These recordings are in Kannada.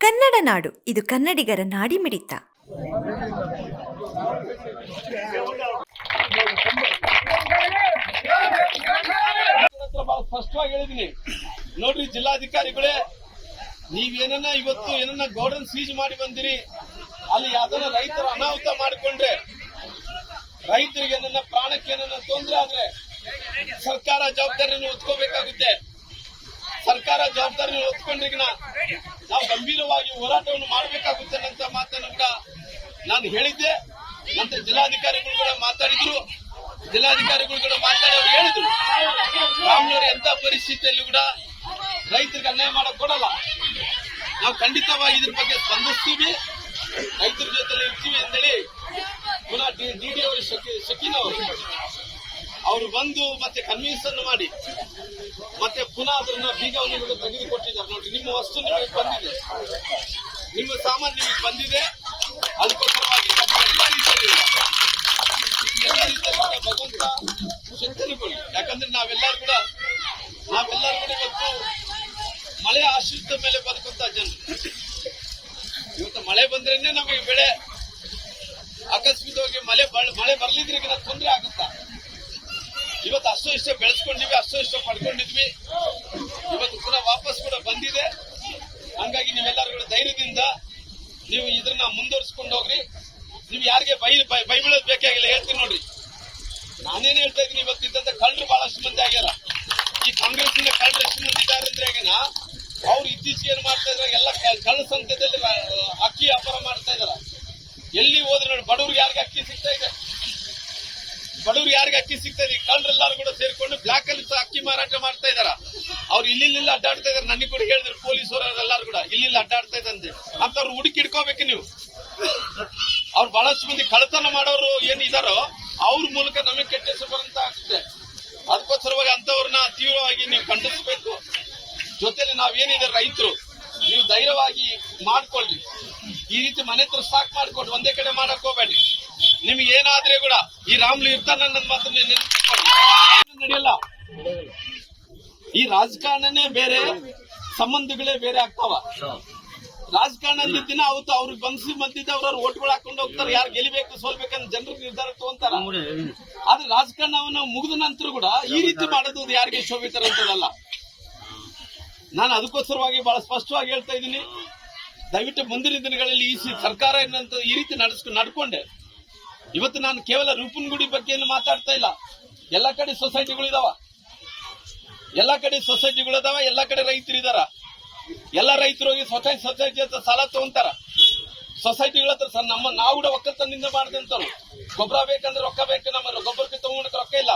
ಕನ್ನಡ ನಾಡು, ಇದು ಕನ್ನಡಿಗರ ನಾಡಿಮಿಡಿತ. ಸ್ಪಷ್ಟವಾಗಿ ಹೇಳಿದೀನಿ ನೋಡ್ರಿ, ಜಿಲ್ಲಾಧಿಕಾರಿಗಳೇ, ನೀವೇನ ಇವತ್ತು ಏನನ್ನ ಗೌಡನ್ ಸೀಜ್ ಮಾಡಿ ಬಂದಿರಿ, ಅಲ್ಲಿ ಯಾವ್ದನ್ನ ರೈತರ ಅನಾಹುತ ಮಾಡಿಕೊಂಡ್ರೆ, ರೈತರಿಗೆ ನನ್ನ ಪ್ರಾಣಕ್ಕೆ ಏನನ್ನ ತೊಂದರೆ ಆದ್ರೆ ಸರ್ಕಾರ ಜವಾಬ್ದಾರಿಯನ್ನು ಹೊತ್ಕೋಬೇಕಾಗುತ್ತೆ. ಸರ್ಕಾರ ಜವಾಬ್ದಾರಿಯನ್ನು ಹೊತ್ಕೊಂಡ್ರಿಗಿನ ನಾವು ಗಂಭೀರವಾಗಿ ಹೋರಾಟವನ್ನು ಮಾಡಬೇಕಾಗುತ್ತೆ ಅಂತ ಮಾತನ್ನು ಕೂಡ ನಾನು ಹೇಳಿದ್ದೆ. ನಂತರ ಜಿಲ್ಲಾಧಿಕಾರಿಗಳು ಕೂಡ ಮಾತಾಡಿದ್ರು. ಜಿಲ್ಲಾಧಿಕಾರಿಗಳು ಕೂಡ ಮಾತಾಡಿ ಅವರು ಹೇಳಿದ್ರು, ರಾಮನವರು ಎಂತ ಪರಿಸ್ಥಿತಿಯಲ್ಲಿ ಕೂಡ ರೈತರಿಗೆ ಅನ್ಯಾಯ ಮಾಡಕ್ ಕೊಡಲ್ಲ. ನಾವು ಖಂಡಿತವಾಗಿ ಇದ್ರ ಬಗ್ಗೆ ಸ್ಪಂದಿಸ್ತೀವಿ, ರೈತರ ಜೊತೆ ಇರ್ತೀವಿ ಅಂತೇಳಿ ಪುನಃ ಡಿಡಿ ಅವರು ಶಕೀನ್ ಅವರು ಬಂದು ಮತ್ತೆ ಕನ್ವಿನ್ಸ್ ಅನ್ನು ಮಾಡಿ ಮತ್ತೆ ಪುನಃ ಅದನ್ನ ಬೀಗವನ್ನು ಕೂಡ ತೆಗೆದುಕೊಟ್ಟಿದ್ದಾರೆ. ನೋಡಿ, ನಿಮ್ಮ ವಸ್ತು ನಿಮಗೆ ಬಂದಿದೆ, ನಿಮ್ಮ ಸಾಮಾನು ನಿಮಗೆ ಬಂದಿದೆ. ಅದಕ್ಕೋಸ್ಕರವಾಗಿ ಎಲ್ಲ ರೀತಿಯಲ್ಲಿ ಭಗವಂತ ಶಕ್ತಿಗೊಳ್ಳಿ. ಯಾಕಂದ್ರೆ ನಾವೆಲ್ಲರೂ ಕೂಡ ಇವತ್ತು ಮಳೆ ಆಶ್ರಿತ ಮೇಲೆ ಬದುಕುವಂತ ಜನರು. ಇವತ್ತು ಮಳೆ ಬಂದ್ರೇನೆ ನಮಗೆ ಬೆಳೆ, ಆಕಸ್ಮಿಕವಾಗಿ ಮಳೆ ಬರ್ಲಿದ್ರೆ ತೊಂದರೆ ಆಗುತ್ತಾ? ಇವತ್ತು ಅಷ್ಟೋ ಇಷ್ಟ ಬೆಳೆಸ್ಕೊಂಡಿದ್ವಿ, ಅಷ್ಟೋ ಇಷ್ಟ ಪಡ್ಕೊಂಡಿದ್ವಿ. ಇವತ್ತು ಕೂಡ ವಾಪಸ್ ಕೂಡ ಬಂದಿದೆ. ಹಂಗಾಗಿ ನೀವೆಲ್ಲರೂ ಕೂಡ ಧೈರ್ಯದಿಂದ ನೀವು ಇದನ್ನ ಮುಂದುವರಿಸಿಕೊಂಡು ಹೋಗ್ರಿ. ನೀವು ಯಾರಿಗೆ ಬೈಬೀಳೋದು ಬೇಕಾಗಿಲ್ಲ, ಹೇಳ್ತೀನಿ ನೋಡ್ರಿ. ನಾನೇನು ಹೇಳ್ತಾ ಇದ್ದೀನಿ, ಇವತ್ತು ಇದ್ದಂತ ಕಳ್ಳರು ಬಹಳಷ್ಟು ಮಂದಿ ಆಗ್ಯಾರ. ಈ ಕಾಂಗ್ರೆಸ್ನ ಕಳ್ಳರು ಎಷ್ಟು ಮಂದಿ ಇದ್ದಾರೆ ಅಂದ್ರೆ ಈಗಿನ ಅವ್ರು ಇತ್ತೀಚೆಗೆ ಏನ್ ಮಾಡ್ತಾ ಇದಾರೆ, ಎಲ್ಲ ಕಳ್ಳ ಸಂತೆಯಲ್ಲಿ ಅಕ್ಕಿ ವ್ಯಾಪಾರ ಮಾಡ್ತಾ ಇದಾರ. ಎಲ್ಲಿ ಹೋದ್ರೆ ನೋಡಿ, ಬಡವ್ರಿಗೆ ಯಾರಿಗೆ ಅಕ್ಕಿ ಸಿಗ್ತಾ ಇದೆ, ಈ ಕಳ್ಳರೆಲ್ಲರೂ ಕೂಡ ಸೇರ್ಕೊಂಡು ಬ್ಲಾಕ್ ಅಲ್ಲಿ ಅಕ್ಕಿ ಮಾರಾಟ ಮಾಡ್ತಾ ಇದಾರ. ಅವ್ರು ಇಲ್ಲಿ ಅಡ್ಡಾಡ್ತಾ ಇದಾರೆ. ನನಗೆ ಕೂಡ ಹೇಳಿದ್ರು ಪೊಲೀಸರು ಎಲ್ಲರೂ ಕೂಡ ಇಲ್ಲಿ ಅಡ್ಡಾಡ್ತಾ ಇದ್ದಂತೆ ಅಂತ ಅವ್ರು ಹುಡುಕಿ ಇಡ್ಕೋಬೇಕು ನೀವು. ಅವ್ರು ಬಹಳಷ್ಟು ಮಂದಿ ಕಳ್ಳತನ ಮಾಡೋರು ಏನಿದಾರೋ ಅವ್ರ ಮೂಲಕ ನಮಗೆ ಕೆಟ್ಟ ಹೆಸರು ಬರಂತ ಆಗ್ತದೆ. ಅದಕ್ಕೋಸ್ಕರವಾಗಿ ಅಂತವ್ರನ್ನ ತೀವ್ರವಾಗಿ ನೀವು ಖಂಡಿಸಬೇಕು. ಜೊತೆಲಿ ನಾವೇನಿದೆ ರೈತರು, ನೀವು ಧೈರ್ಯವಾಗಿ ಮಾಡ್ಕೊಳ್ರಿ. ಈ ರೀತಿ ಮನೆ ಹತ್ರ ಸ್ಟಾಕ್ ಮಾಡ್ಕೊಡ್ರಿ, ಒಂದೇ ಕಡೆ ಮಾಡಕ್ ಹೋಗ್ಬೇಡ್ರಿ. ನಿಮ್ಗೆ ಏನಾದ್ರೆ ಕೂಡ ಈ ರಾಮ್ಲು ಇರ್ತಾನ ಮಾತ್ರ ನಡೆಯಲ್ಲ. ಈ ರಾಜಕಾರಣನೇ ಬೇರೆ, ಸಂಬಂಧಗಳೇ ಬೇರೆ ಆಗ್ತಾವ. ರಾಜಕಾರಣದ ದಿನ ಅವತ್ತು ಅವ್ರಿಗೆ ಬಂದಿಸಿ ಬಂದಿದ್ದ ಅವ್ರವ್ರು ಓಟ್ಗಳು ಹಾಕೊಂಡು ಹೋಗ್ತಾರೆ. ಯಾರು ಗೆಲಿಬೇಕು ಸೋಲ್ಬೇಕಂತ ಜನರು ನಿರ್ಧಾರ ತಗೊಂತಾರ. ಆದ್ರೆ ರಾಜಕಾರಣವನ್ನು ಮುಗಿದ ನಂತರ ಕೂಡ ಈ ರೀತಿ ಮಾಡೋದು ಯಾರಿಗೆ ಶೋಭಿತರಂತದಲ್ಲ. ನಾನು ಅದಕ್ಕೋಸ್ಕರವಾಗಿ ಬಹಳ ಸ್ಪಷ್ಟವಾಗಿ ಹೇಳ್ತಾ ಇದ್ದೀನಿ, ದಯವಿಟ್ಟು ಮುಂದಿನ ದಿನಗಳಲ್ಲಿ ಈ ಸರ್ಕಾರ ಏನಂತ ಈ ರೀತಿ ನಡ್ಕೊಂಡೆ. ಇವತ್ತು ನಾನು ಕೇವಲ ರೂಪನಗುಡಿ ಬಗ್ಗೆ ಮಾತಾಡ್ತಾ ಇಲ್ಲ. ಎಲ್ಲ ಕಡೆ ಸೊಸೈಟಿಗಳಿದಾವ, ಎಲ್ಲ ಕಡೆ ರೈತರಿದಾರ. ಎಲ್ಲ ರೈತರು ಹೋಗಿ ಸೊಸೈಟಿ ಹತ್ರ ಸಾಲ ತಗೊಂತಾರ. ಸೊಸೈಟಿಗಳ ಹತ್ರ ನಾವು ಕೂಡ ಒಕ್ಕಲ್ತನದಿಂದ ಮಾಡಿದಂತವ್ರು. ಗೊಬ್ಬರ ಬೇಕಂದ್ರೆ ರೊಕ್ಕ ಬೇಕು, ನಮ್ಮ ಗೊಬ್ಬರಕ್ಕೆ ತಗೊಂಡಕ್ಕೆ ರೊಕ್ಕ ಇಲ್ಲ.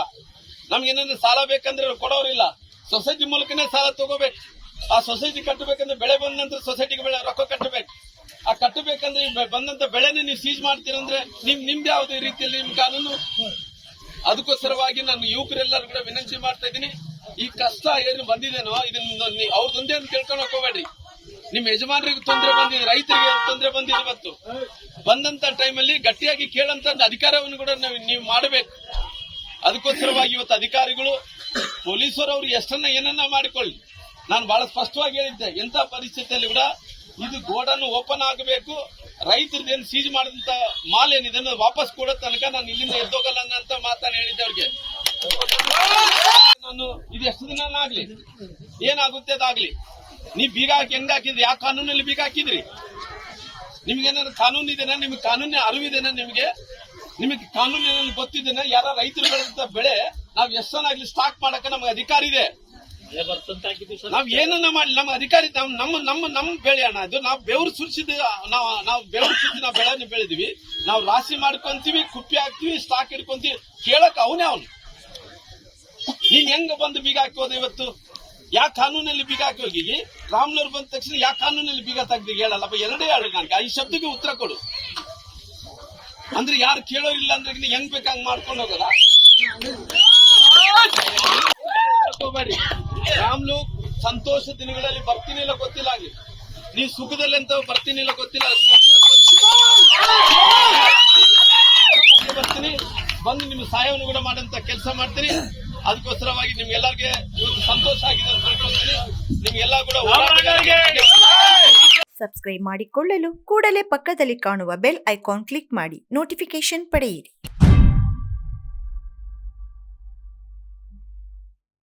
ನಮ್ಗೆ ಏನಾದ್ರು ಸಾಲ ಬೇಕಂದ್ರೆ ಕೊಡೋರಿಲ್ಲ. ಸೊಸೈಟಿ ಮೂಲಕನೇ ಸಾಲ ತಗೋಬೇಕು. ಆ ಸೊಸೈಟಿ ಕಟ್ಟಬೇಕಂದ್ರೆ ಬೆಳೆ ಬಂದ ನಂತರ ಸೊಸೈಟಿಗೆ ರೊಕ್ಕ ಕಟ್ಟಬೇಕು. ಆ ಕಟ್ಟಬೇಕಂದ್ರೆ ಬಂದಂತ ಬೆಳೆನೇ ನೀವು ಸೀಜ್ ಮಾಡ್ತೀರಂದ್ರೆ ನಿಮ್ದು ಯಾವುದೇ ರೀತಿಯಲ್ಲಿ ನಿಮ್ ಕಾನೂನು. ಅದಕ್ಕೋಸ್ಕರವಾಗಿ ನಾನು ಯುವಕರೆಲ್ಲರೂ ಕೂಡ ವಿನಂತಿ ಮಾಡ್ತಾ ಇದ್ದೀನಿ, ಈ ಕಷ್ಟ ಏನು ಬಂದಿದೇನೋ ಇದನ್ನ ಅವ್ರದೊಂದೇ ಅಂತ ತಿಳ್ಕೊಂಡು ಹೋಗ್ಬೇಡ್ರಿ. ನಿಮ್ ಯಜಮಾನರಿಗೆ ತೊಂದರೆ ಬಂದಿದೆ, ರೈತರಿಗೆ ತೊಂದರೆ ಬಂದಿದೆ. ಇವತ್ತು ಬಂದಂತ ಟೈಮಲ್ಲಿ ಗಟ್ಟಿಯಾಗಿ ಕೇಳಂತ ಅಧಿಕಾರವನ್ನು ಕೂಡ ನೀವು ಮಾಡಬೇಕು. ಅದಕ್ಕೋಸ್ಕರವಾಗಿ ಇವತ್ತು ಅಧಿಕಾರಿಗಳು, ಪೊಲೀಸರು ಅವ್ರು ಎಷ್ಟನ್ನ ಏನನ್ನ ಮಾಡಿಕೊಳ್ಳಿ. ನಾನು ಬಹಳ ಸ್ಪಷ್ಟವಾಗಿ ಹೇಳಿದ್ದೆ, ಎಂತ ಪರಿಸ್ಥಿತಿಯಲ್ಲಿ ಕೂಡ ಇದು ಗೋಡನ್ನು ಓಪನ್ ಆಗಬೇಕು. ರೈತರದೇನು ಸೀಜ್ ಮಾಡಿದಂತ ಮಾಲ್ ಏನಿದೆ ವಾಪಸ್ ಕೊಡೋ ತನಕ ನಾನು ಇಲ್ಲಿಂದ ಎದ್ದೋಗಲ್ಲ ಅಂತ ಮಾತನ್ನು ಹೇಳಿದ್ದೆ ಅವ್ರಿಗೆ. ನಾನು ಇದು ಎಷ್ಟು ದಿನ ಆಗ್ಲಿ, ಏನಾಗುತ್ತೆ ಅದಾಗ್ಲಿ. ನೀವ್ ಬೀಗ ಹಾಕಿ ಹೆಂಗ್ ಹಾಕಿದ್ರಿ, ಯಾವ ಕಾನೂನಲ್ಲಿ ಬೀಗ ಹಾಕಿದ್ರಿ? ನಿಮ್ಗೇನಾದ್ರು ಕಾನೂನು ಇದೆನಾ? ನಿಮ್ಗೆ ಕಾನೂನಿನ ಅರಿವಿದೆನಾ? ನಿಮಗೆ ಕಾನೂನು ಏನಾದ್ರು ಗೊತ್ತಿದ್ದೇನೆ? ಯಾರ ರೈತರು ಬೆಳೆದಂತ ಬೆಳೆ ನಾವ್ ಎಷ್ಟನ್ನಾಗ್ಲಿ ಸ್ಟಾಕ್ ಮಾಡಕ್ಕೆ ನಮ್ಗೆ ಅಧಿಕಾರ ಇದೆ. ನಾವ್ ಏನನ್ನ ಮಾಡಿ ನಮ್ಮ ಅಧಿಕಾರಿ ನಮ್ಮ ಬೆಳೆ ಅಣ್ಣ, ಅದು ನಾವು ಬೆವರು ಸುರಿಸಿದ ನಾವು ಬೆಳೆನ ಬೆಳೆದಿವಿ. ನಾವು ರಾಶಿ ಮಾಡ್ಕೊಂತೀವಿ, ಕುಪ್ಪಿ ಹಾಕ್ತಿವಿ, ಸ್ಟಾಕ್ ಇಟ್ಕೊಂತೀವಿ. ಕೇಳಕ್ ಅವನೇ ಅವನು. ನೀನ್ ಹೆಂಗ ಬಂದು ಬೀಗ ಹಾಕೋದು? ಇವತ್ತು ಯಾವ ಕಾನೂನಲ್ಲಿ ಬೀಗ ಹಾಕಿ ಹೋಗಿ ರಾಮ್ಲೂರ್ ಬಂದ ತಕ್ಷಣ ಯಾವ ಕಾನೂನಲ್ಲಿ ಬೀಗ ತೆಗ್ದು ಹೇಳಲ್ಲ. ಎರಡೇ ಹೇಳಿ ನನಗೆ ಈ ಶಬ್ದಕ್ಕೆ ಉತ್ತರ ಕೊಡು. ಅಂದ್ರೆ ಯಾರು ಕೇಳೋರಿಲ್ಲ ಅಂದ್ರೆ ಹೆಂಗ್ ಬೇಕಂಗ್ ಮಾಡ್ಕೊಂಡು ಹೋಗೋದ? ಹೋಗ್ಬೇಡಿ. ರಾಮ್ಲು ಸಂತೋಷ ದಿನಗಳಲ್ಲಿ ಬರ್ತೀನಿ ಇಲ್ಲ ಗೊತ್ತಿಲ್ಲ, ಆಗ್ಲಿ ನೀವು ಸುಖದಲ್ಲಿ ಅಂತ ಬರ್ತೀನಿ ಇಲ್ಲ ಗೊತ್ತಿಲ್ಲ, ಬರ್ತೀನಿ, ಬಂದು ನಿಮ್ಮ ಸಹಾಯವನ್ನು ಕೂಡ ಮಾಡಂತ ಕೆಲಸ ಮಾಡ್ತೀನಿ. ಅದಕ್ಕೋಸ್ಕರವಾಗಿ ನಿಮ್ಗೆಲ್ಲರಿಗೆ ಇವತ್ತು ಸಂತೋಷ ಆಗಿದೆ ಅಂತ ತಿಳ್ಕೊಳ್ತೀನಿ. ನಿಮ್ಗೆಲ್ಲ ಕೂಡ ಸಬ್ಸ್ಕ್ರೈಬ್ ಮಾಡಿಕೊಳ್ಳಲು ಕೂಡಲೇ ಪಕ್ಕದಲ್ಲಿ ಕಾಣುವ ಬೆಲ್ ಐಕಾನ್ ಕ್ಲಿಕ್ ಮಾಡಿ ನೋಟಿಫಿಕೇಶನ್ ಪಡೆಯಿರಿ.